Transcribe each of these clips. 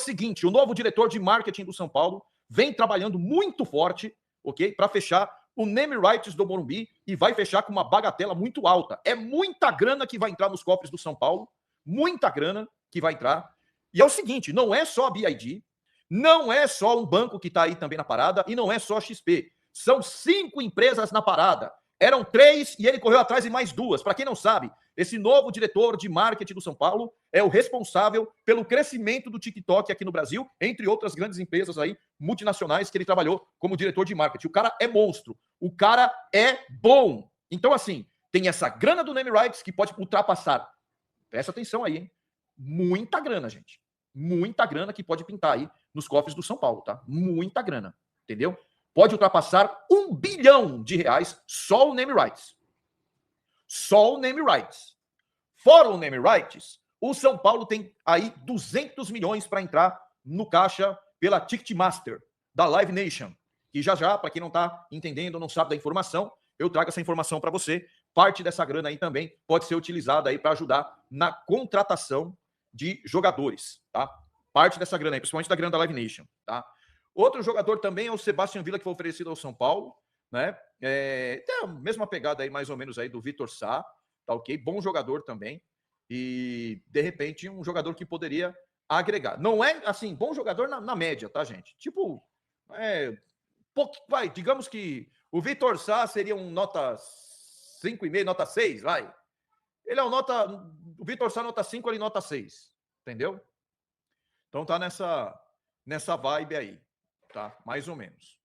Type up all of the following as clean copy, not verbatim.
seguinte, o novo diretor de marketing do São Paulo vem trabalhando muito forte, ok? Para fechar o name rights do Morumbi e vai fechar com uma bagatela muito alta. É muita grana que vai entrar nos cofres do São Paulo, muita grana que vai entrar. E é o seguinte, não é só a BID, não é só um banco que está aí também na parada e não é só a XP. São 5 empresas na parada. Eram 3 e ele correu atrás de mais 2. Para quem não sabe, esse novo diretor de marketing do São Paulo é o responsável pelo crescimento do TikTok aqui no Brasil, entre outras grandes empresas aí, multinacionais, que ele trabalhou como diretor de marketing. O cara é monstro. O cara é bom. Então, assim, tem essa grana do name rights que pode ultrapassar. Presta atenção aí, hein? Muita grana, gente. Muita grana que pode pintar aí nos cofres do São Paulo, tá? Muita grana, entendeu? Pode ultrapassar R$1 bilhão só o name rights. Só o name rights. Fora o name rights, o São Paulo tem aí 200 milhões para entrar no caixa pela Ticketmaster, da Live Nation. E já, para quem não está entendendo, não sabe da informação, eu trago essa informação para você. Parte dessa grana aí também pode ser utilizada aí para ajudar na contratação de jogadores, tá? Parte dessa grana aí, principalmente da grana da Live Nation, tá? Outro jogador também é o Sebastião Villa, que foi oferecido ao São Paulo, né? Tem a mesma pegada aí, mais ou menos, aí do Vitor Sá, tá ok? Bom jogador também. E, de repente, um jogador que poderia agregar. Não é, assim, bom jogador na média, tá, gente? Tipo, digamos que o Vitor Sá seria um nota 5,5, nota 6, vai. Ele é o Vitor Sá nota 5, ele nota 6, entendeu? Então tá nessa vibe aí, tá? Mais ou menos.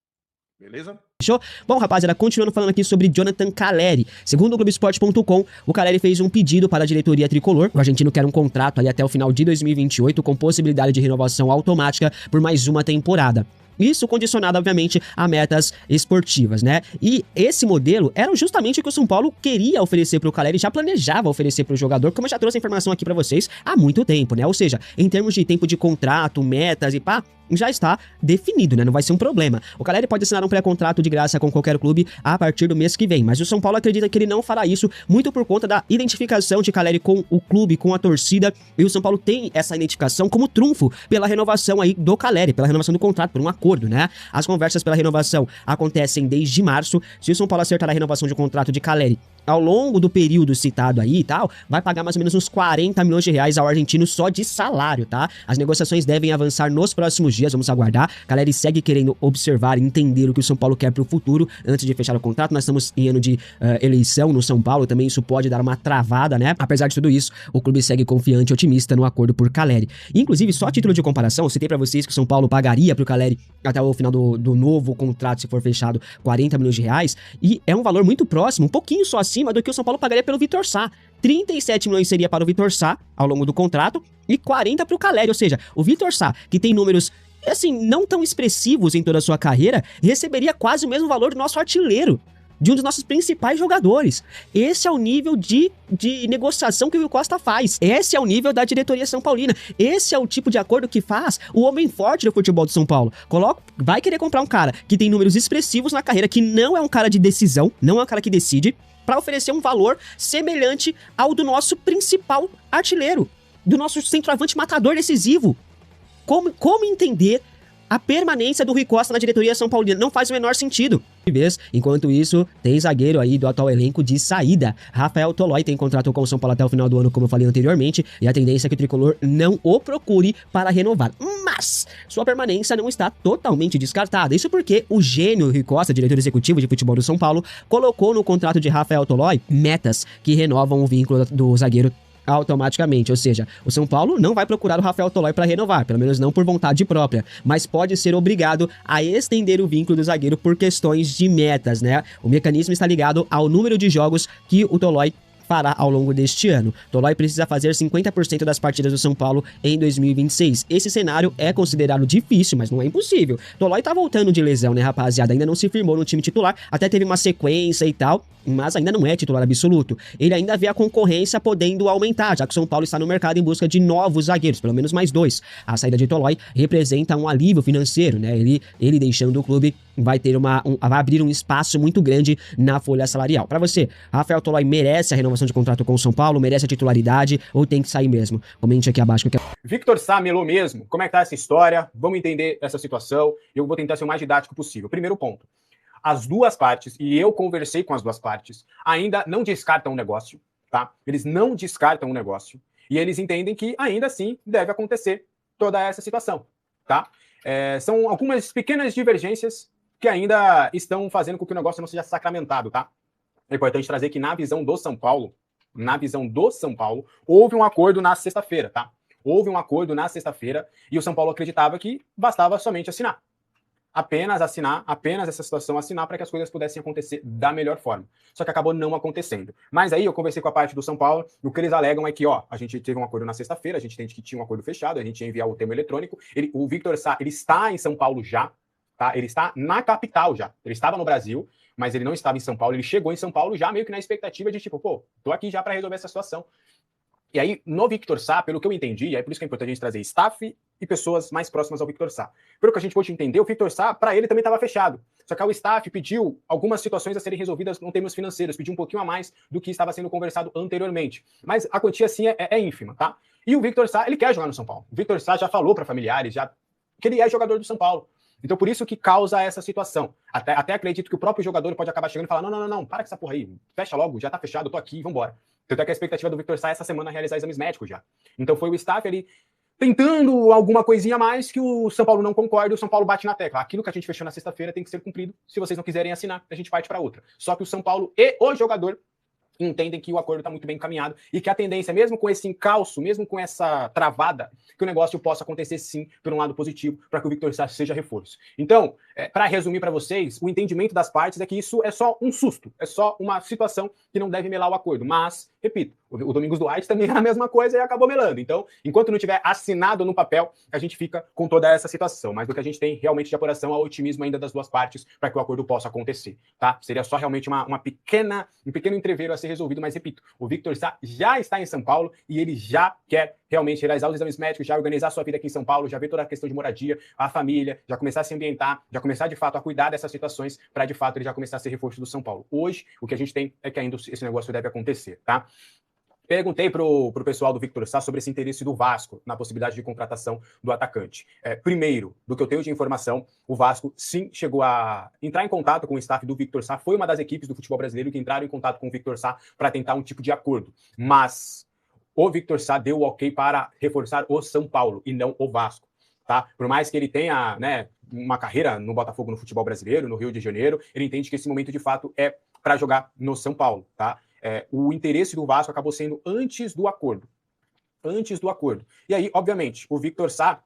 Beleza? Fechou? Bom, rapaziada, continuando falando aqui sobre Jonathan Calleri. Segundo o Globoesporte.com, o Calleri fez um pedido para a diretoria tricolor. O argentino quer um contrato ali até o final de 2028, com possibilidade de renovação automática por mais uma temporada. Isso condicionado, obviamente, a metas esportivas, né? E esse modelo era justamente o que o São Paulo queria oferecer para o Calleri, já planejava oferecer para o jogador, como eu já trouxe a informação aqui para vocês há muito tempo, né? Ou seja, em termos de tempo de contrato, metas e pá, já está definido, né? Não vai ser um problema. O Calleri pode assinar um pré-contrato de graça com qualquer clube a partir do mês que vem, mas o São Paulo acredita que ele não fará isso, muito por conta da identificação de Calleri com o clube, com a torcida, e o São Paulo tem essa identificação como trunfo pela renovação aí do Calleri, pela renovação do contrato, por um acordo, né? As conversas pela renovação acontecem desde março. Se o São Paulo acertar a renovação de contrato de Calleri ao longo do período citado aí e tal, vai pagar mais ou menos uns 40 milhões de reais ao argentino só de salário, tá? As negociações devem avançar nos próximos dias, vamos aguardar. Calleri segue querendo observar e entender o que o São Paulo quer pro futuro antes de fechar o contrato. Nós estamos em ano de eleição no São Paulo, também isso pode dar uma travada, né? Apesar de tudo isso, o clube segue confiante e otimista no acordo por Calleri. Inclusive, só a título de comparação, eu citei pra vocês que o São Paulo pagaria pro Calleri até o final do novo contrato, se for fechado, 40 milhões de reais, e é um valor muito próximo, um pouquinho só acima do que o São Paulo pagaria pelo Vitor Sá. 37 milhões seria para o Vitor Sá ao longo do contrato e 40 para o Calleri, ou seja, o Vitor Sá, que tem números assim, não tão expressivos em toda a sua carreira, receberia quase o mesmo valor do nosso artilheiro, de um dos nossos principais jogadores. Esse é o nível de negociação que o Rui Costa faz. Esse é o nível da diretoria São Paulina. Esse é o tipo de acordo que faz o homem forte do futebol de São Paulo. Vai querer comprar um cara que tem números expressivos na carreira, que não é um cara de decisão, não é um cara que decide, para oferecer um valor semelhante ao do nosso principal artilheiro, do nosso centroavante matador decisivo. Como entender a permanência do Rui Costa na diretoria São Paulina? Não faz o menor sentido. Enquanto isso, tem zagueiro aí do atual elenco de saída. Rafael Tolói tem contrato com o São Paulo até o final do ano, como eu falei anteriormente, e a tendência é que o tricolor não o procure para renovar. Mas sua permanência não está totalmente descartada. Isso porque o gênio Rui Costa, diretor executivo de futebol do São Paulo, colocou no contrato de Rafael Tolói metas que renovam o vínculo do zagueiro automaticamente, ou seja, o São Paulo não vai procurar o Rafael Tolói para renovar, pelo menos não por vontade própria, mas pode ser obrigado a estender o vínculo do zagueiro por questões de metas, né? O mecanismo está ligado ao número de jogos que o Tolói fará ao longo deste ano. Tolói precisa fazer 50% das partidas do São Paulo em 2026. Esse cenário é considerado difícil, mas não é impossível. Tolói tá voltando de lesão, né, rapaziada? Ainda não se firmou no time titular, até teve uma sequência e tal, mas ainda não é titular absoluto. Ele ainda vê a concorrência podendo aumentar, já que o São Paulo está no mercado em busca de novos zagueiros, pelo menos mais 2. A saída de Tolói representa um alívio financeiro, né? Ele deixando o clube vai ter vai abrir um espaço muito grande na folha salarial. Para você, Rafael Tolói merece a renovação de contrato com o São Paulo, merece a titularidade ou tem que sair mesmo? Comente aqui abaixo. Victor Sá melou mesmo? Como é que tá essa história? Vamos entender essa situação. Eu vou tentar ser o mais didático possível. Primeiro ponto. As duas partes, e eu conversei com as duas partes, ainda não descartam o negócio, tá? Eles não descartam o negócio. E eles entendem que ainda assim deve acontecer toda essa situação, tá? São algumas pequenas divergências que ainda estão fazendo com que o negócio não seja sacramentado, tá? É importante trazer que na visão do São Paulo, houve um acordo na sexta-feira, tá? Houve um acordo na sexta-feira e o São Paulo acreditava que bastava somente assinar. Apenas essa situação assinar para que as coisas pudessem acontecer da melhor forma. Só que acabou não acontecendo. Mas aí eu conversei com a parte do São Paulo, e o que eles alegam é que, a gente teve um acordo na sexta-feira, a gente entende que tinha um acordo fechado, a gente ia enviar o termo eletrônico, o Victor Sá, ele está em São Paulo já, tá? Ele está na capital já, ele estava no Brasil, mas ele não estava em São Paulo, ele chegou em São Paulo já meio que na expectativa de tipo, tô aqui já para resolver essa situação. E aí, no Victor Sá, pelo que eu entendi, é por isso que é importante a gente trazer staff e pessoas mais próximas ao Victor Sá. Pelo que a gente pôde entender, o Victor Sá, para ele também estava fechado. Só que o staff pediu algumas situações a serem resolvidas em termos financeiros, pediu um pouquinho a mais do que estava sendo conversado anteriormente. Mas a quantia, sim, é ínfima, tá? E o Victor Sá, ele quer jogar no São Paulo. O Victor Sá já falou para familiares, que ele é jogador do São Paulo. Então, por isso que causa essa situação. Até acredito que o próprio jogador pode acabar chegando e falar, não, para com essa porra aí, fecha logo, já tá fechado, eu tô aqui, vambora. Tanto é que a expectativa do Victor Sá essa semana é realizar exames médicos já. Então foi o staff ali tentando alguma coisinha a mais que o São Paulo não concorda e o São Paulo bate na tecla. Aquilo que a gente fechou na sexta-feira tem que ser cumprido. Se vocês não quiserem assinar, a gente parte para outra. Só que o São Paulo e o jogador entendem que o acordo está muito bem encaminhado e que a tendência, mesmo com esse encalço, mesmo com essa travada, que o negócio possa acontecer sim por um lado positivo, para que o Victor Sá seja reforço. Então, para resumir para vocês, o entendimento das partes é que isso é só um susto, é só uma situação que não deve melar o acordo. Mas, repito, o Domingos Duarte também é a mesma coisa e acabou melando. Então, enquanto não tiver assinado no papel, a gente fica com toda essa situação. Mas o que a gente tem realmente de apuração é o otimismo ainda das duas partes para que o acordo possa acontecer, tá? Seria só realmente um pequeno entreveiro a ser resolvido, mas repito, o Victor Sá já está em São Paulo e ele já quer realmente realizar os exames médicos, já organizar sua vida aqui em São Paulo, já ver toda a questão de moradia, a família, já começar a se ambientar, já começar de fato a cuidar dessas situações para de fato ele já começar a ser reforço do São Paulo. Hoje, o que a gente tem é que ainda esse negócio deve acontecer, tá? Perguntei pro pessoal do Victor Sá sobre esse interesse do Vasco na possibilidade de contratação do atacante. Primeiro, do que eu tenho de informação, o Vasco sim chegou a entrar em contato com o staff do Victor Sá, foi uma das equipes do futebol brasileiro que entraram em contato com o Victor Sá para tentar um tipo de acordo. Mas o Victor Sá deu o ok para reforçar o São Paulo e não o Vasco, tá? Por mais que ele tenha, uma carreira no Botafogo, no futebol brasileiro, no Rio de Janeiro, ele entende que esse momento de fato é para jogar no São Paulo, tá? O interesse do Vasco acabou sendo antes do acordo. Antes do acordo. E aí, obviamente, o Victor Sá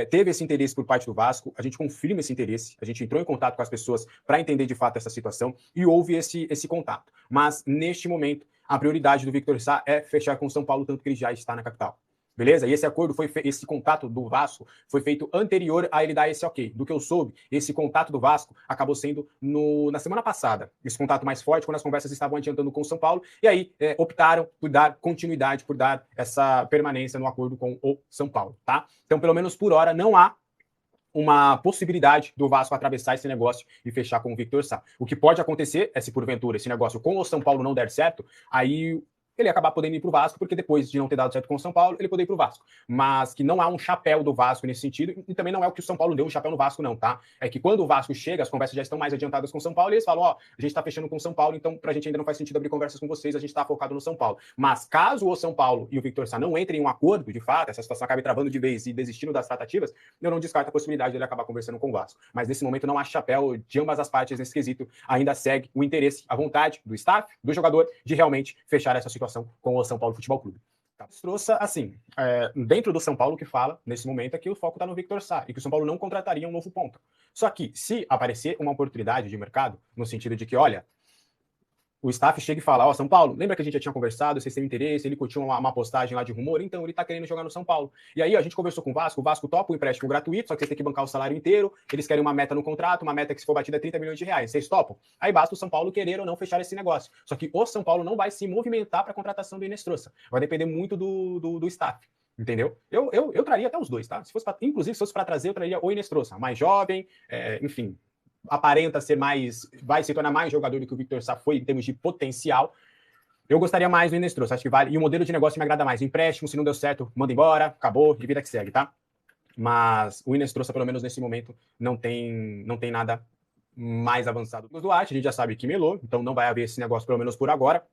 teve esse interesse por parte do Vasco, a gente confirma esse interesse, a gente entrou em contato com as pessoas para entender de fato essa situação e houve esse contato. Mas, neste momento, a prioridade do Victor Sá é fechar com o São Paulo, tanto que ele já está na capital. Beleza? E esse acordo esse contato do Vasco foi feito anterior a ele dar esse ok. Do que eu soube, esse contato do Vasco acabou sendo na semana passada. Esse contato mais forte, quando as conversas estavam adiantando com o São Paulo, e aí optaram por dar continuidade, por dar essa permanência no acordo com o São Paulo, tá? Então, pelo menos por hora, não há uma possibilidade do Vasco atravessar esse negócio e fechar com o Victor Sá. O que pode acontecer é se, porventura, esse negócio com o São Paulo não der certo, aí ele ia acabar podendo ir para o Vasco, porque depois de não ter dado certo com o São Paulo, ele poderia ir para o Vasco. Mas que não há um chapéu do Vasco nesse sentido, e também não é o que o São Paulo deu um chapéu no Vasco, não, tá? É que quando o Vasco chega, as conversas já estão mais adiantadas com o São Paulo, e eles falam, a gente está fechando com o São Paulo, então pra gente ainda não faz sentido abrir conversas com vocês, a gente está focado no São Paulo. Mas caso o São Paulo e o Victor Sá não entrem em um acordo, de fato, essa situação acabe travando de vez e desistindo das tratativas, eu não descarto a possibilidade dele acabar conversando com o Vasco. Mas nesse momento não há chapéu de ambas as partes nesse quesito, ainda segue o interesse, a vontade do staff, do jogador, de realmente fechar essa situação com o São Paulo Futebol Clube. Tá. Trouxe, assim, dentro do São Paulo que fala, nesse momento, é que o foco está no Victor Sá e que o São Paulo não contrataria um novo ponta. Só que, se aparecer uma oportunidade de mercado, no sentido de que, olha, o staff chega e fala, São Paulo, lembra que a gente já tinha conversado, vocês têm interesse, ele curtiu uma postagem lá de rumor, então ele tá querendo jogar no São Paulo. E aí a gente conversou com o Vasco topa o empréstimo gratuito, só que você tem que bancar o salário inteiro, eles querem uma meta no contrato, uma meta que se for batida é 30 milhões de reais, vocês topam? Aí basta o São Paulo querer ou não fechar esse negócio. Só que o São Paulo não vai se movimentar para a contratação do Inestrosa, vai depender muito do staff. Entendeu? Eu traria até os dois, tá? Inclusive, se fosse para trazer, eu traria o Inestrosa, mais jovem, enfim, aparenta ser mais, vai se tornar mais jogador do que o Victor Sá foi em termos de potencial. Eu gostaria mais do Inestrosa, acho que vale. E o modelo de negócio me agrada mais. Empréstimo, se não deu certo, manda embora, acabou, de vida que segue, tá? Mas o Inestrosa, pelo menos nesse momento, não tem nada mais avançado. O Duarte, a gente já sabe que melou, então não vai haver esse negócio, pelo menos por agora.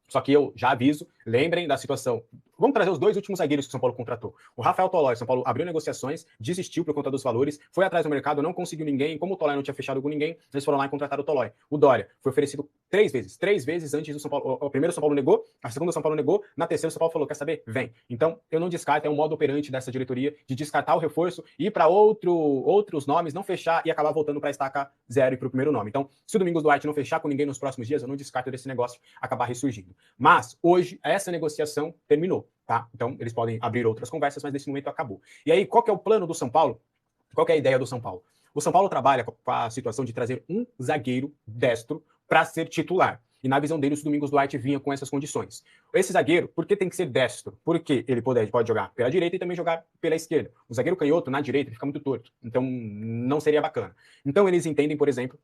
Só que eu já aviso, lembrem da situação. Vamos trazer os 2 últimos zagueiros que o São Paulo contratou. O Rafael Tolói, São Paulo abriu negociações, desistiu por conta dos valores, foi atrás do mercado, não conseguiu ninguém. Como o Tolói não tinha fechado com ninguém, eles foram lá e contrataram o Tolói. O Dória foi oferecido 3 vezes. 3 vezes antes do São Paulo. O primeiro o São Paulo negou, a segunda o São Paulo negou, na terceira o São Paulo falou, quer saber? Vem. Então, eu não descarto, é um modo operante dessa diretoria de descartar o reforço, ir para outros nomes, não fechar e acabar voltando para a estaca 0 e para o primeiro nome. Então, se o Domingos Duarte não fechar com ninguém nos próximos dias, eu não descarto desse negócio acabar ressurgindo. Mas, hoje, essa negociação terminou, tá? Então, eles podem abrir outras conversas, mas nesse momento acabou. E aí, qual que é o plano do São Paulo? Qual que é a ideia do São Paulo? O São Paulo trabalha com a situação de trazer um zagueiro destro para ser titular. E na visão deles, o Domingos Duarte vinha com essas condições. Esse zagueiro, por que tem que ser destro? Porque ele pode jogar pela direita e também jogar pela esquerda. O zagueiro canhoto, na direita, ele fica muito torto. Então, não seria bacana. Então, eles entendem, por exemplo,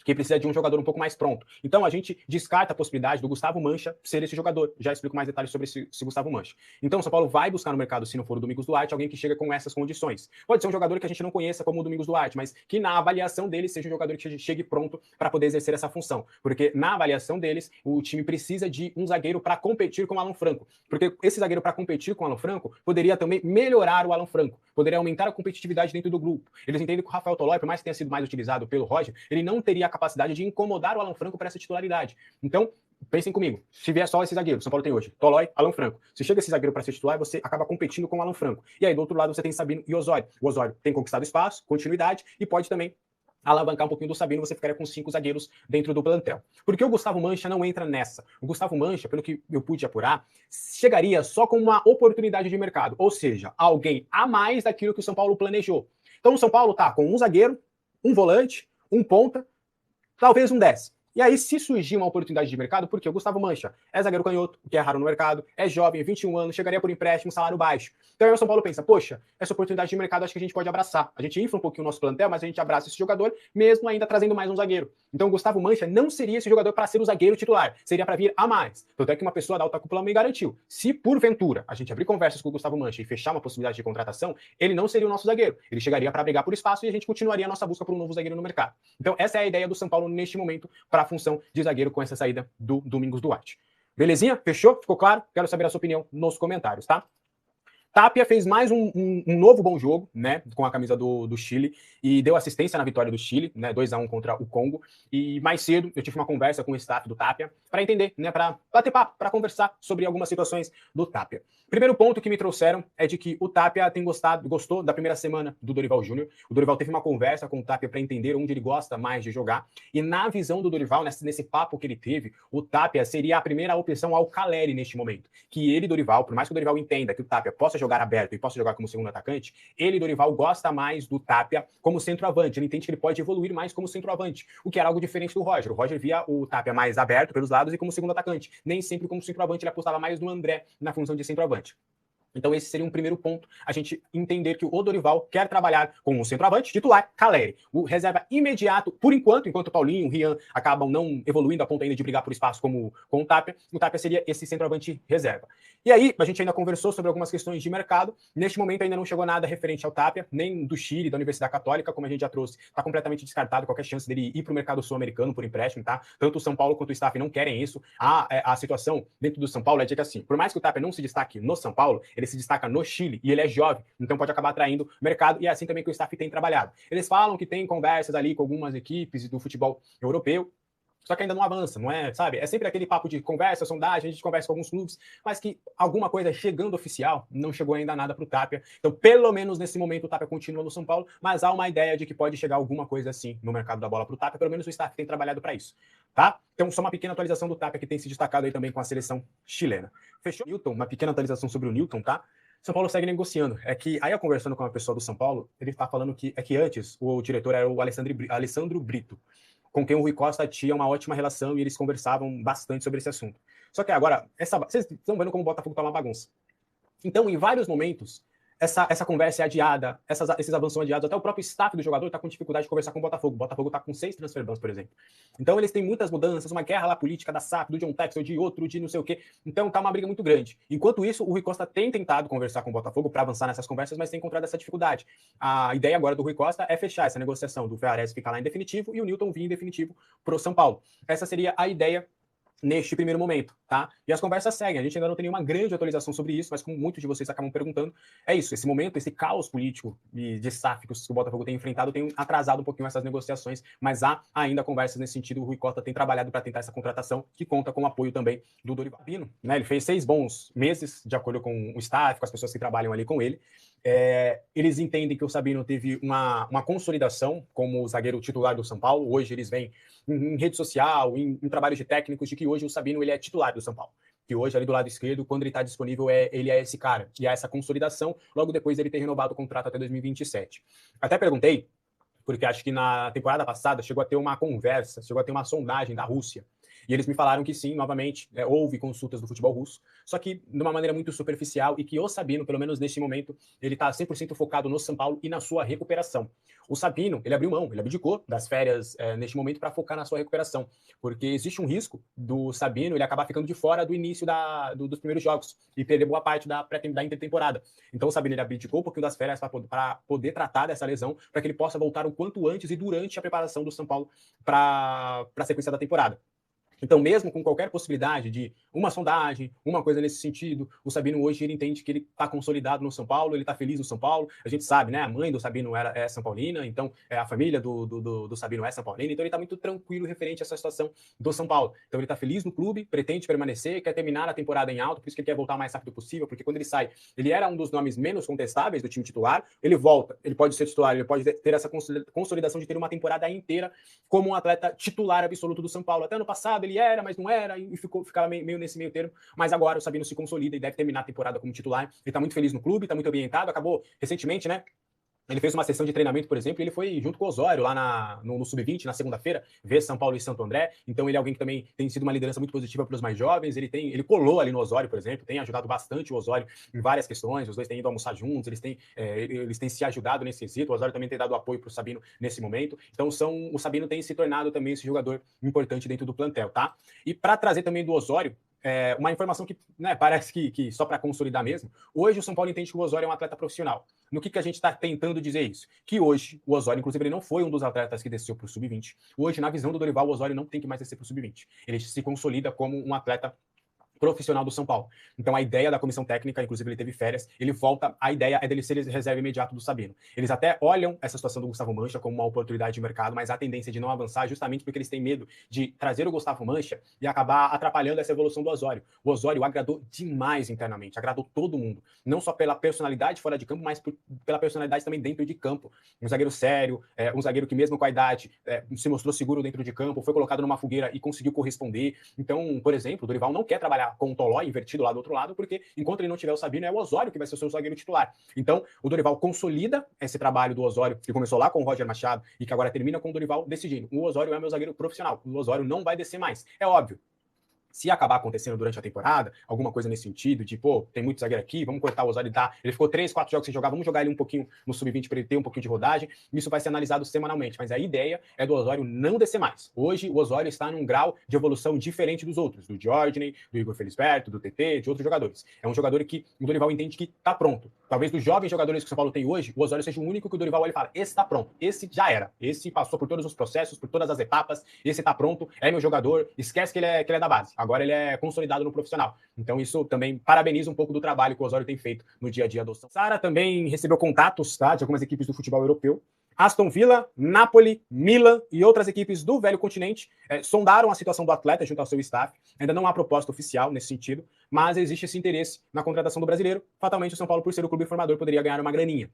que precisa de um jogador um pouco mais pronto. Então, a gente descarta a possibilidade do Gustavo Mancha ser esse jogador. Já explico mais detalhes sobre esse Gustavo Mancha. Então, o São Paulo vai buscar no mercado, se não for o Domingos Duarte, alguém que chega com essas condições. Pode ser um jogador que a gente não conheça como o Domingos Duarte, mas que na avaliação deles seja um jogador que chegue pronto para poder exercer essa função. Porque na avaliação deles, o time precisa de um zagueiro para competir com o Alan Franco. Porque esse zagueiro para competir com o Alan Franco poderia também melhorar o Alan Franco. Poderia aumentar a competitividade dentro do grupo. Eles entendem que o Rafael Tolói, por mais que tenha sido mais utilizado pelo Roger, ele não teria a capacidade de incomodar o Alan Franco para essa titularidade. Então, pensem comigo, se vier só esse zagueiro, São Paulo tem hoje, Tolói, Alan Franco. Se chega esse zagueiro para ser titular, você acaba competindo com o Alan Franco. E aí, do outro lado, você tem Sabino e Osório. O Osório tem conquistado espaço, continuidade, e pode também alavancar um pouquinho do Sabino, você ficaria com 5 zagueiros dentro do plantel. Porque o Gustavo Mancha não entra nessa. O Gustavo Mancha, pelo que eu pude apurar, chegaria só com uma oportunidade de mercado, ou seja, alguém a mais daquilo que o São Paulo planejou. Então o São Paulo tá com um zagueiro, um volante, um ponta, talvez um 10. E aí, se surgir uma oportunidade de mercado, porque o Gustavo Mancha é zagueiro canhoto, o que é raro no mercado, é jovem, 21 anos, chegaria por empréstimo, salário baixo. Então aí o São Paulo pensa, poxa, essa oportunidade de mercado acho que a gente pode abraçar. A gente infla um pouquinho o nosso plantel, mas a gente abraça esse jogador, mesmo ainda trazendo mais um zagueiro. Então o Gustavo Mancha não seria esse jogador para ser o zagueiro titular, seria para vir a mais. Tanto é que uma pessoa da alta cúpula me garantiu. Se porventura a gente abrir conversas com o Gustavo Mancha e fechar uma possibilidade de contratação, ele não seria o nosso zagueiro. Ele chegaria para brigar por espaço e a gente continuaria a nossa busca por um novo zagueiro no mercado. Então essa é a ideia do São Paulo neste momento para a função de zagueiro com essa saída do Domingos Duarte. Belezinha? Fechou? Ficou claro? Quero saber a sua opinião nos comentários, tá? Tapia fez mais um novo bom jogo, né, com a camisa do Chile, e deu assistência na vitória do Chile, né, 2-1 contra o Congo. E mais cedo eu tive uma conversa com o staff do Tapia para entender, né, para bater papo, para conversar sobre algumas situações do Tapia. Primeiro ponto que me trouxeram é de que o Tapia gostou da primeira semana do Dorival Júnior. O Dorival teve uma conversa com o Tapia para entender onde ele gosta mais de jogar. E na visão do Dorival, nesse papo que ele teve, o Tapia seria a primeira opção ao Caleri neste momento. Que ele, Dorival, por mais que o Dorival entenda que o Tapia possa jogar aberto e possa jogar como segundo atacante, ele, Dorival, gosta mais do Tapia como centroavante. Ele entende que ele pode evoluir mais como centroavante, o que era algo diferente do Roger. O Roger via o Tapia mais aberto pelos lados e como segundo atacante. Nem sempre como centroavante, ele apostava mais no André na função de centroavante. Então esse seria um primeiro ponto, a gente entender que o Dorival quer trabalhar com um centroavante titular, Caleri. O reserva imediato, por enquanto o Paulinho, o Rian acabam não evoluindo a ponto ainda de brigar por espaço como com o Tapia seria esse centroavante reserva. E aí, a gente ainda conversou sobre algumas questões de mercado. Neste momento ainda não chegou nada referente ao Tapia, nem do Chile, da Universidade Católica, como a gente já trouxe. Está completamente descartado qualquer chance dele ir para o mercado sul-americano por empréstimo, tá? Tanto o São Paulo quanto o staff não querem isso. A situação dentro do São Paulo é de que assim, por mais que o Tapia não se destaque no São Paulo, ele se destaca no Chile e ele é jovem, então pode acabar atraindo mercado, e é assim também que o staff tem trabalhado. Eles falam que tem conversas ali com algumas equipes do futebol europeu, só que ainda não avança, não é, sabe? É sempre aquele papo de conversa, sondagem, a gente conversa com alguns clubes, mas que alguma coisa chegando oficial, não chegou ainda nada para o Tapia. Então, pelo menos nesse momento, o Tapia continua no São Paulo, mas há uma ideia de que pode chegar alguma coisa assim no mercado da bola para o Tapia, pelo menos o staff tem trabalhado para isso, tá? Então, só uma pequena atualização do Tapia que tem se destacado aí também com a seleção chilena. Fechou? Newton, uma pequena atualização sobre o Newton, tá? São Paulo segue negociando. É que, aí eu conversando com uma pessoa do São Paulo, ele está falando que antes o diretor era o Alessandro Brito, com quem o Rui Costa tinha uma ótima relação e eles conversavam bastante sobre esse assunto. Só que agora, vocês estão vendo como o Botafogo tá uma bagunça. Então, em vários momentos, essa conversa é adiada, esses avanços são adiados, até o próprio staff do jogador está com dificuldade de conversar com o Botafogo. O Botafogo está com 6 transfer bans, por exemplo. Então eles têm muitas mudanças, uma guerra lá política da SAF, do John Texel, de outro, de não sei o quê. Então tá uma briga muito grande. Enquanto isso, o Rui Costa tem tentado conversar com o Botafogo para avançar nessas conversas, mas tem encontrado essa dificuldade. A ideia agora do Rui Costa é fechar essa negociação do Ferrares ficar lá em definitivo e o Newton vir em definitivo pro São Paulo. Essa seria a ideia neste primeiro momento, tá? E as conversas seguem. A gente ainda não tem nenhuma grande atualização sobre isso, mas como muitos de vocês acabam perguntando, é isso. Esse momento, esse caos político e de SAF que o Botafogo tem enfrentado tem atrasado um pouquinho essas negociações, mas há ainda conversas nesse sentido. O Rui Costa tem trabalhado para tentar essa contratação, que conta com o apoio também do Dorival Pino, né? Ele fez 6 bons meses, de acordo com o staff, com as pessoas que trabalham ali com ele. Eles entendem que o Sabino teve uma consolidação como zagueiro titular do São Paulo. Hoje eles veem em rede social, em trabalhos de técnicos, de que hoje o Sabino ele é titular do São Paulo. Que hoje, ali do lado esquerdo, quando ele está disponível, ele é esse cara. E há essa consolidação, logo depois ele ter renovado o contrato até 2027. Até perguntei, porque acho que na temporada passada chegou a ter uma conversa, chegou a ter uma sondagem da Rússia. E eles me falaram que sim, novamente, houve consultas do futebol russo, só que de uma maneira muito superficial e que o Sabino, pelo menos neste momento, ele está 100% focado no São Paulo e na sua recuperação. O Sabino, ele abriu mão, ele abdicou das férias neste momento para focar na sua recuperação, porque existe um risco do Sabino ele acabar ficando de fora do início dos primeiros jogos e perder boa parte da intertemporada. Então o Sabino ele abdicou um pouquinho das férias para poder tratar dessa lesão, para que ele possa voltar o quanto antes e durante a preparação do São Paulo para a sequência da temporada. Então, mesmo com qualquer possibilidade de uma sondagem, uma coisa nesse sentido, o Sabino hoje ele entende que ele está consolidado no São Paulo, ele está feliz no São Paulo. A gente sabe, né? A mãe do Sabino é São Paulina, então a família do Sabino é São Paulina, então ele está muito tranquilo referente a essa situação do São Paulo. Então ele está feliz no clube, pretende permanecer, quer terminar a temporada em alto, por isso que ele quer voltar o mais rápido possível, porque quando ele sai, ele era um dos nomes menos contestáveis do time titular, ele volta, ele pode ser titular, ele pode ter essa consolidação de ter uma temporada inteira como um atleta titular absoluto do São Paulo. Até ano passado ele era, mas não era, e ficava meio nesse meio termo, mas agora o Sabino se consolida e deve terminar a temporada como titular. Ele tá muito feliz no clube, tá muito ambientado, acabou recentemente, né? Ele fez uma sessão de treinamento, por exemplo, e ele foi junto com o Osório lá no Sub-20, na segunda-feira, ver São Paulo e Santo André. Então ele é alguém que também tem sido uma liderança muito positiva para os mais jovens. Ele colou ali no Osório, por exemplo, tem ajudado bastante o Osório em várias questões. Os dois têm ido almoçar juntos, eles têm se ajudado nesse quesito. O Osório também tem dado apoio para o Sabino nesse momento. Então o Sabino tem se tornado também esse jogador importante dentro do plantel, tá? E para trazer também do Osório, uma informação que parece que só para consolidar mesmo, hoje o São Paulo entende que o Osório é um atleta profissional. No que a gente está tentando dizer isso? Que hoje o Osório, inclusive, ele não foi um dos atletas que desceu para o Sub-20. Hoje, na visão do Dorival, o Osório não tem que mais descer para o Sub-20. Ele se consolida como um atleta profissional do São Paulo. Então a ideia da comissão técnica, inclusive ele teve férias, ele volta, a ideia é dele ser reserva imediato do Sabino. Eles até olham essa situação do Gustavo Mancha como uma oportunidade de mercado, mas a tendência de não avançar justamente porque eles têm medo de trazer o Gustavo Mancha e acabar atrapalhando essa evolução do Osório. O Osório agradou demais internamente, agradou todo mundo, não só pela personalidade fora de campo, mas pela personalidade também dentro de campo. Um zagueiro sério, um zagueiro que mesmo com a idade se mostrou seguro dentro de campo, foi colocado numa fogueira e conseguiu corresponder. Então, por exemplo, o Dorival não quer trabalhar com o Tolói invertido lá do outro lado, porque enquanto ele não tiver o Sabino, é o Osório que vai ser o seu zagueiro titular. Então, o Dorival consolida esse trabalho do Osório, que começou lá com o Roger Machado e que agora termina com o Dorival decidindo. O Osório é meu zagueiro profissional, o Osório não vai descer mais. É óbvio. Se acabar acontecendo durante a temporada, alguma coisa nesse sentido, de, tem muito zagueiro aqui, vamos cortar o Osório, ele ficou 3, 4 jogos sem jogar, vamos jogar ele um pouquinho no Sub-20 para ele ter um pouquinho de rodagem, isso vai ser analisado semanalmente, mas a ideia é do Osório não descer mais. Hoje, o Osório está num grau de evolução diferente dos outros, do Jorginho, do Igor Felisberto, do TT, de outros jogadores. É um jogador que o Dorival entende que está pronto. Talvez dos jovens jogadores que o São Paulo tem hoje, o Osório seja o único que o Dorival olha e fala, esse está pronto, esse já era, esse passou por todos os processos, por todas as etapas, esse está pronto, é meu jogador, esquece que ele é da base, agora ele é consolidado no profissional. Então isso também parabeniza um pouco do trabalho que o Osório tem feito no dia a dia do São Paulo. Sara também recebeu contatos, tá, de algumas equipes do futebol europeu. Aston Villa, Napoli, Milan e outras equipes do velho continente sondaram a situação do atleta junto ao seu staff. Ainda não há proposta oficial nesse sentido, mas existe esse interesse na contratação do brasileiro. Fatalmente o São Paulo, por ser o clube formador, poderia ganhar uma graninha.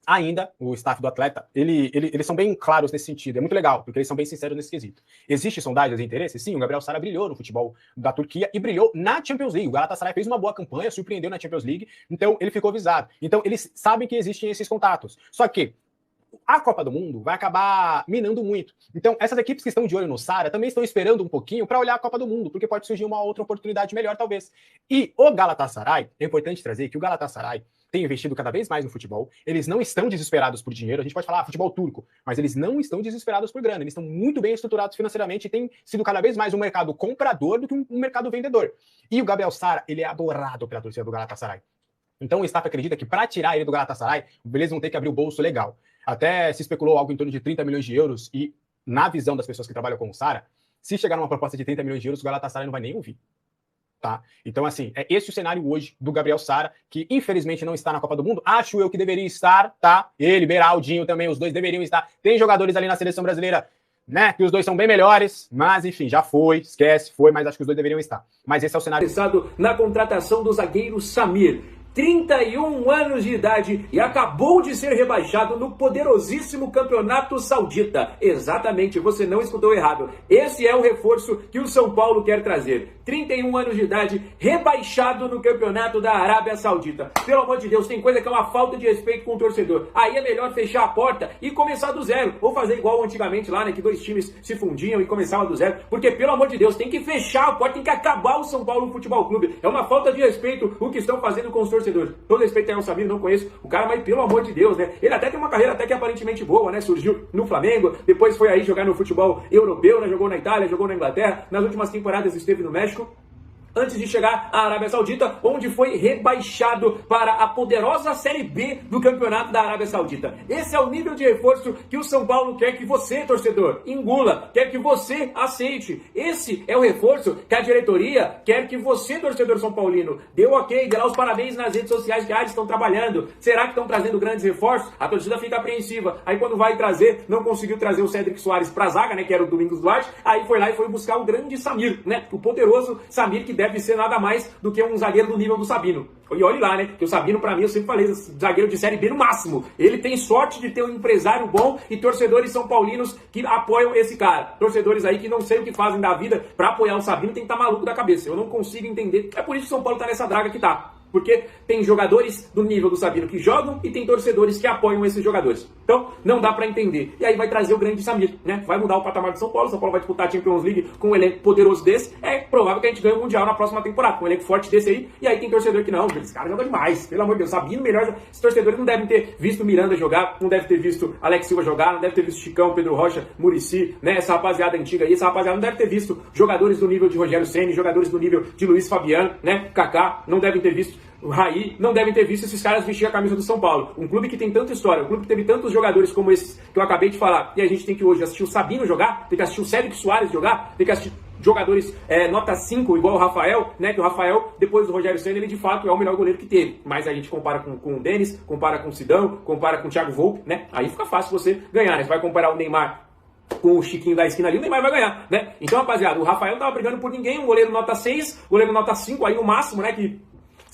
Ainda, o staff do atleta, eles são bem claros nesse sentido, é muito legal, porque eles são bem sinceros nesse quesito. Existe sondagem de interesse? Sim, o Gabriel Sara brilhou no futebol da Turquia e brilhou na Champions League. O Galatasaray fez uma boa campanha, surpreendeu na Champions League, então ele ficou visado. Então eles sabem que existem esses contatos. Só que a Copa do Mundo vai acabar minando muito. Então, essas equipes que estão de olho no Sara também estão esperando um pouquinho para olhar a Copa do Mundo, porque pode surgir uma outra oportunidade melhor, talvez. E o Galatasaray, é importante trazer que o Galatasaray tem investido cada vez mais no futebol, eles não estão desesperados por dinheiro, a gente pode falar futebol turco, mas eles não estão desesperados por grana, eles estão muito bem estruturados financeiramente e tem sido cada vez mais um mercado comprador do que um mercado vendedor. E o Gabriel Sara, ele é adorado pela torcida do Galatasaray. Então o staff acredita que para tirar ele do Galatasaray, eles vão ter que abrir o bolso legal. Até se especulou algo em torno de 30 milhões de euros e, na visão das pessoas que trabalham com o Sara, se chegar numa proposta de 30 milhões de euros, o Galatasaray não vai nem ouvir. Tá? Então, assim, é esse o cenário hoje do Gabriel Sara, que infelizmente não está na Copa do Mundo. Acho eu que deveria estar, tá? Ele, Beraldinho também, os dois deveriam estar. Tem jogadores ali na seleção brasileira, né? Que os dois são bem melhores, mas enfim, já foi, esquece, foi, mas acho que os dois deveriam estar. Mas esse é o cenário. Na contratação do zagueiro Samir. 31 anos de idade e acabou de ser rebaixado no poderosíssimo Campeonato Saudita. Exatamente, você não escutou errado. Esse é o reforço que o São Paulo quer trazer. 31 anos de idade, rebaixado no Campeonato da Arábia Saudita. Pelo amor de Deus, tem coisa que é uma falta de respeito com o torcedor. Aí é melhor fechar a porta e começar do zero. Ou fazer igual antigamente lá, né, que dois times se fundiam e começavam do zero. Porque, pelo amor de Deus, tem que fechar a porta, tem que acabar o São Paulo Futebol Clube. É uma falta de respeito o que estão fazendo com os torcedores. Todo respeito aí ao Samir, não conheço o cara, mas pelo amor de Deus, né? Ele até tem uma carreira até que aparentemente boa, né? Surgiu no Flamengo, depois foi aí jogar no futebol europeu, né? Jogou na Itália, jogou na Inglaterra, nas últimas temporadas esteve no México, antes de chegar à Arábia Saudita, onde foi rebaixado para a poderosa Série B do Campeonato da Arábia Saudita. Esse é o nível de reforço que o São Paulo quer que você, torcedor, engula, quer que você aceite. Esse é o reforço que a diretoria quer que você, torcedor são paulino, dê o ok, dê lá os parabéns nas redes sociais que eles estão trabalhando. Será que estão trazendo grandes reforços? A torcida fica apreensiva. Aí quando vai trazer, não conseguiu trazer o Cédric Soares pra zaga, né, que era o Domingos Duarte, aí foi lá e foi buscar o grande Samir, né, o poderoso Samir, que deve ser nada mais do que um zagueiro do nível do Sabino. E olhe lá, né? Que o Sabino, pra mim, eu sempre falei, zagueiro de Série B no máximo. Ele tem sorte de ter um empresário bom e torcedores são paulinos que apoiam esse cara. Torcedores aí que não sei o que fazem da vida pra apoiar o Sabino, tem que estar maluco da cabeça. Eu não consigo entender. É por isso que o São Paulo tá nessa draga que tá. Porque tem jogadores do nível do Sabino que jogam e tem torcedores que apoiam esses jogadores. Então, não dá pra entender. E aí vai trazer o grande Samir, né? Vai mudar o patamar do São Paulo. São Paulo vai disputar a Champions League com um elenco poderoso desse. É provável que a gente ganhe o Mundial na próxima temporada, com um elenco forte desse aí. E aí tem torcedor que não, esse cara joga demais. Pelo amor de Deus, Sabino melhor. Esses torcedores não devem ter visto Miranda jogar, não devem ter visto Alex Silva jogar, não devem ter visto Chicão, Pedro Rocha, Muricy, né? Essa rapaziada antiga aí, essa rapaziada não deve ter visto jogadores do nível de Rogério Ceni, jogadores do nível de Luiz Fabiano, né? Kaká, não devem ter visto o Raí, não devem ter visto esses caras vestir a camisa do São Paulo. Um clube que tem tanta história, um clube que teve tantos jogadores como esses que eu acabei de falar. E a gente tem que hoje assistir o Sabino jogar, tem que assistir o Cédric Soares jogar, tem que assistir jogadores nota 5, igual o Rafael, né? Que o Rafael, depois do Rogério Ceni, ele de fato é o melhor goleiro que teve. Mas a gente compara com o Denis, compara com o Sidão, compara com o Thiago Volpe, né? Aí fica fácil você ganhar, né? Você vai comparar o Neymar com o Chiquinho da esquina ali, o Neymar vai ganhar, né? Então, rapaziada, o Rafael não tava brigando por ninguém, um goleiro nota 6, goleiro nota 5, aí no máximo, né? Que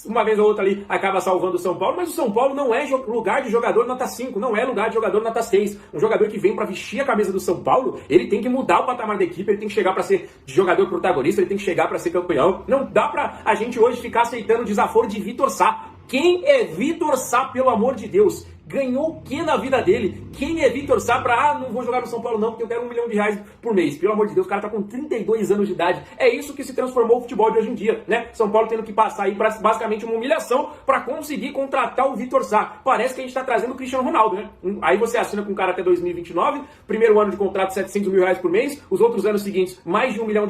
uma vez ou outra ali acaba salvando o São Paulo, mas o São Paulo não é lugar de jogador nota 5, não é lugar de jogador nota 6. Um jogador que vem pra vestir a camisa do São Paulo, ele tem que mudar o patamar da equipe, ele tem que chegar pra ser jogador protagonista, ele tem que chegar pra ser campeão. Não dá pra a gente hoje ficar aceitando o desaforo de Vitor Sá. Quem é Vitor Sá, pelo amor de Deus? Ganhou o que na vida dele? Quem é Vitor Sá pra, não vou jogar no São Paulo não, porque eu quero R$1 milhão por mês. Pelo amor de Deus, o cara tá com 32 anos de idade. É isso que se transformou o futebol de hoje em dia, né? São Paulo tendo que passar aí basicamente uma humilhação pra conseguir contratar o Vitor Sá. Parece que a gente tá trazendo o Cristiano Ronaldo, né? Aí você assina com um cara até 2029, primeiro ano de contrato R$700 mil por mês, os outros anos seguintes mais de R$1 milhão.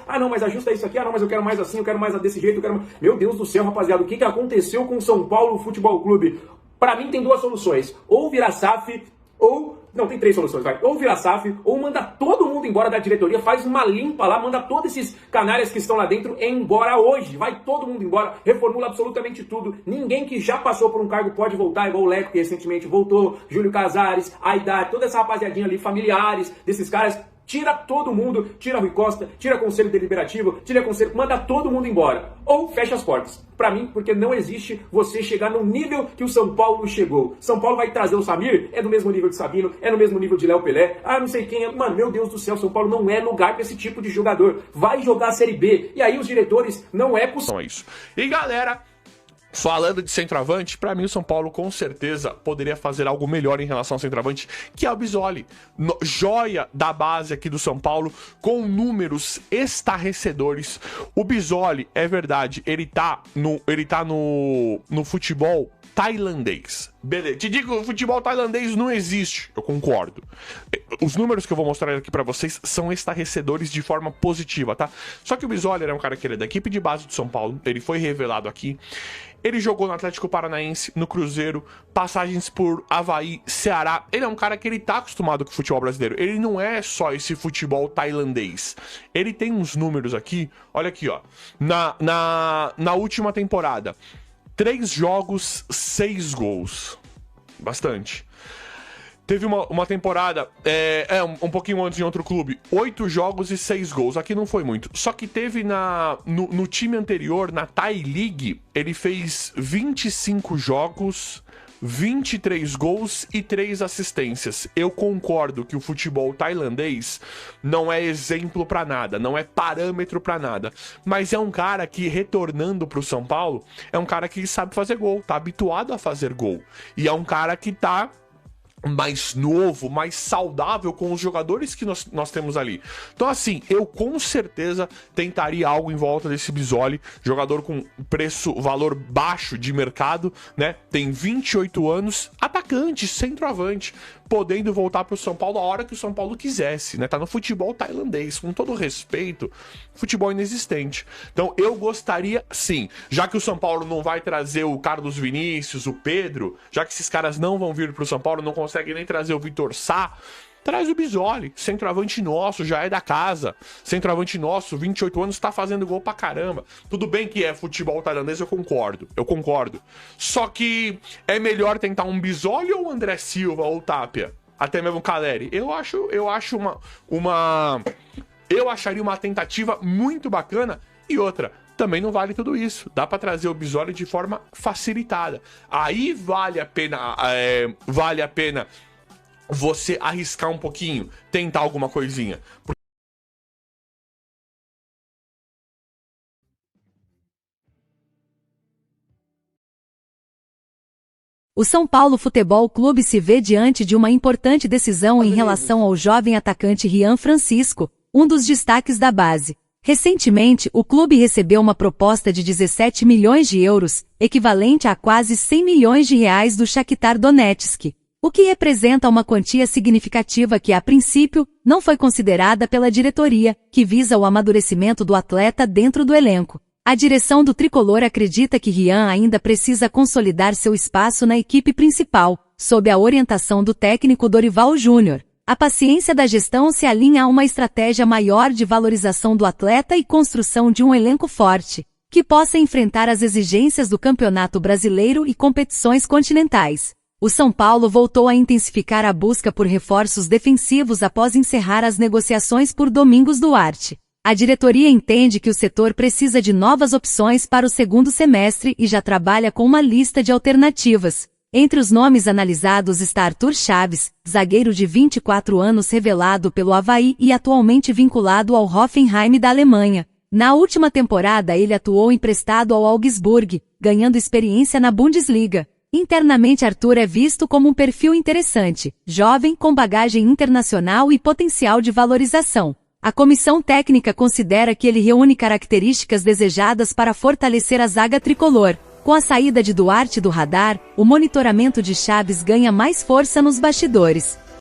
Ah não, mas ajusta isso aqui, ah não, mas eu quero mais assim, eu quero mais desse jeito, eu quero... Meu Deus do céu, rapaziada, o que aconteceu com o São Paulo Futebol Clube? Pra mim tem duas soluções, ou virar SAF, ou... Não, tem três soluções, vai. Ou virar SAF, ou manda todo mundo embora da diretoria, faz uma limpa lá, manda todos esses canalhas que estão lá dentro embora hoje. Vai todo mundo embora, reformula absolutamente tudo. Ninguém que já passou por um cargo pode voltar, igual o Leco, que recentemente voltou, Júlio Casares, Aidar, toda essa rapaziadinha ali, familiares desses caras. Tira todo mundo, tira Rui Costa, tira Conselho Deliberativo, tira Conselho, manda todo mundo embora. Ou fecha as portas. Pra mim, porque não existe você chegar no nível que o São Paulo chegou. São Paulo vai trazer o Samir, é do mesmo nível de Sabino, é no mesmo nível de Léo Pelé. Ah, não sei quem é. Mano, meu Deus do céu, São Paulo não é lugar pra esse tipo de jogador. Vai jogar a Série B. E aí os diretores não é possível. Isso. E galera... Falando de centroavante, pra mim o São Paulo com certeza poderia fazer algo melhor em relação ao centroavante, que é o Bisoli. Joia da base aqui do São Paulo, com números estarrecedores. O Bisoli, é verdade, ele tá no futebol tailandês. Beleza, te digo, o futebol tailandês não existe, eu concordo. Os números que eu vou mostrar aqui pra vocês são estarrecedores de forma positiva, tá? Só que o Bisoli é um cara que ele é da equipe de base do São Paulo, ele foi revelado aqui. Ele jogou no Atlético Paranaense, no Cruzeiro, passagens por Avaí, Ceará. Ele é um cara que ele tá acostumado com o futebol brasileiro. Ele não é só esse futebol tailandês. Ele tem uns números aqui, olha aqui, ó. Na última temporada, 3 jogos, 6 gols. Bastante. Teve uma temporada, um pouquinho antes em outro clube, 8 jogos e 6 gols. Aqui não foi muito. Só que teve no time anterior, na Thai League, ele fez 25 jogos, 23 gols e 3 assistências. Eu concordo que o futebol tailandês não é exemplo pra nada, não é parâmetro pra nada. Mas é um cara que, retornando pro São Paulo, é um cara que sabe fazer gol, tá habituado a fazer gol. E é um cara que tá mais novo, mais saudável com os jogadores que nós temos ali. Então assim, eu com certeza tentaria algo em volta desse Bisoli, jogador com valor baixo de mercado, né? Tem 28 anos, atacante, centroavante, podendo voltar pro São Paulo a hora que o São Paulo quisesse, né? Tá no futebol tailandês, com todo respeito, futebol inexistente. Então eu gostaria, sim, já que o São Paulo não vai trazer o Carlos Vinícius, o Pedro, já que esses caras não vão vir pro São Paulo, não consegue nem trazer o Vitor Sá, traz o Bisoli, centroavante nosso, já é da casa, centroavante nosso, 28 anos, tá fazendo gol pra caramba. Tudo bem que é futebol tailandês, eu concordo. Só que é melhor tentar um Bisoli ou o André Silva ou o Tapia? Até mesmo o Calleri. Eu acharia uma tentativa muito bacana. E outra, também não vale tudo isso. Dá pra trazer o Bisoli de forma facilitada. Aí vale a pena você arriscar um pouquinho, tentar alguma coisinha. O São Paulo Futebol Clube se vê diante de uma importante decisão em relação ao jovem atacante Rian Francisco, um dos destaques da base. Recentemente, o clube recebeu uma proposta de 17 milhões de euros, equivalente a quase 100 milhões de reais do Shakhtar Donetsk, o que representa uma quantia significativa que, a princípio, não foi considerada pela diretoria, que visa o amadurecimento do atleta dentro do elenco. A direção do tricolor acredita que Rian ainda precisa consolidar seu espaço na equipe principal, sob a orientação do técnico Dorival Júnior. A paciência da gestão se alinha a uma estratégia maior de valorização do atleta e construção de um elenco forte, que possa enfrentar as exigências do Campeonato Brasileiro e competições continentais. O São Paulo voltou a intensificar a busca por reforços defensivos após encerrar as negociações por Domingos Duarte. A diretoria entende que o setor precisa de novas opções para o segundo semestre e já trabalha com uma lista de alternativas. Entre os nomes analisados está Arthur Chaves, zagueiro de 24 anos revelado pelo Avaí e atualmente vinculado ao Hoffenheim da Alemanha. Na última temporada ele atuou emprestado ao Augsburg, ganhando experiência na Bundesliga. Internamente Arthur é visto como um perfil interessante, jovem, com bagagem internacional e potencial de valorização. A comissão técnica considera que ele reúne características desejadas para fortalecer a zaga tricolor. Com a saída de Duarte do radar, o monitoramento de Chaves ganha mais força nos bastidores.